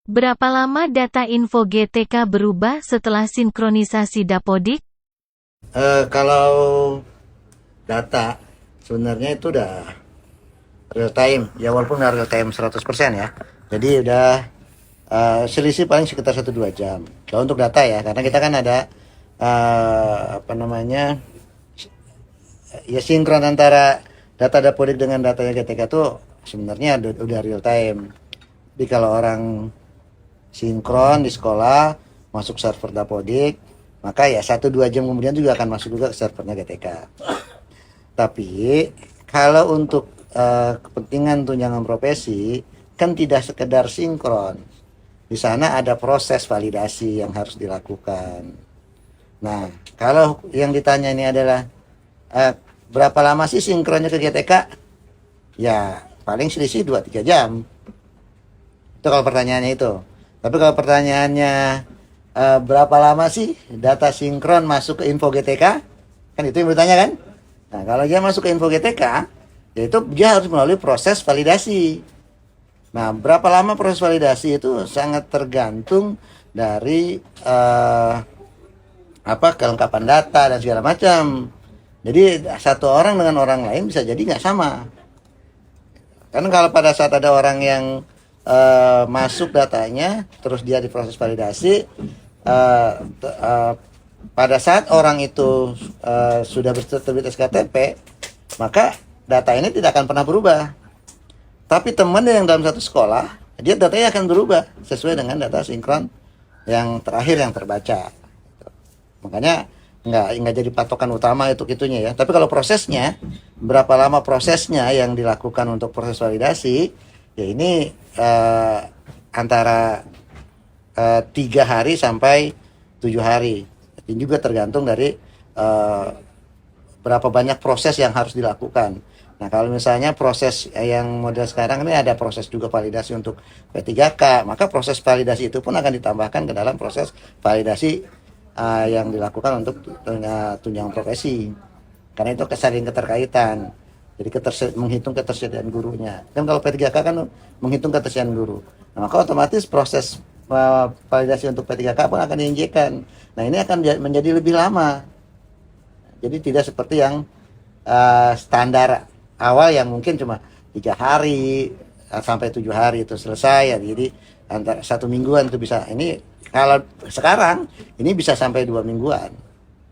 Berapa lama data info GTK berubah setelah sinkronisasi Dapodik? Kalau data sebenarnya itu udah real time ya, walaupun nggak real time 100% ya, jadi udah selisih paling sekitar 1-2 jam kalau untuk data ya, karena kita kan ada apa namanya ya, sinkron antara data Dapodik dengan datanya GTK tuh sebenarnya udah real time. Jadi kalau orang sinkron di sekolah masuk server Dapodik, maka ya 1-2 jam kemudian juga akan masuk juga ke servernya GTK. Tapi kalau untuk kepentingan tunjangan profesi kan tidak sekedar sinkron. Di sana ada proses validasi yang harus dilakukan. Nah, kalau yang ditanya ini adalah berapa lama sih sinkronnya ke GTK? Ya, paling selisih 2-3 jam. Itu kalau pertanyaannya itu. Tapi kalau pertanyaannya berapa lama sih data sinkron masuk ke info GTK? Kan itu yang bertanya kan? Nah, kalau dia masuk ke info GTK, yaitu dia harus melalui proses validasi. Nah, berapa lama proses validasi itu sangat tergantung dari kelengkapan data dan segala macam. Jadi satu orang dengan orang lain bisa jadi nggak sama. Karena kalau pada saat ada orang yang masuk datanya, terus dia diproses validasi, pada saat orang itu sudah terbit SKTP, maka data ini tidak akan pernah berubah. Tapi teman yang dalam satu sekolah, dia datanya akan berubah sesuai dengan data sinkron yang terakhir yang terbaca. Makanya nggak jadi patokan utama itu itunya ya. Tapi kalau prosesnya, berapa lama prosesnya yang dilakukan untuk proses validasi, ya ini antara 3 hari sampai 7 hari. Ini juga tergantung dari berapa banyak proses yang harus dilakukan. Nah, kalau misalnya proses yang model sekarang ini ada proses juga validasi untuk P3K, maka proses validasi itu pun akan ditambahkan ke dalam proses validasi yang dilakukan untuk tunjangan profesi. Karena itu saling keterkaitan. Jadi menghitung ketersediaan gurunya. Kan kalau P3K kan menghitung ketersediaan guru. Nah, maka otomatis proses validasi untuk P3K pun akan diinjekkan. Nah, ini akan menjadi lebih lama. Jadi tidak seperti yang standar awal yang mungkin cuma 3 hari sampai 7 hari itu selesai ya. Jadi antara 1 mingguan itu bisa. Ini kalau sekarang ini bisa sampai 2 mingguan.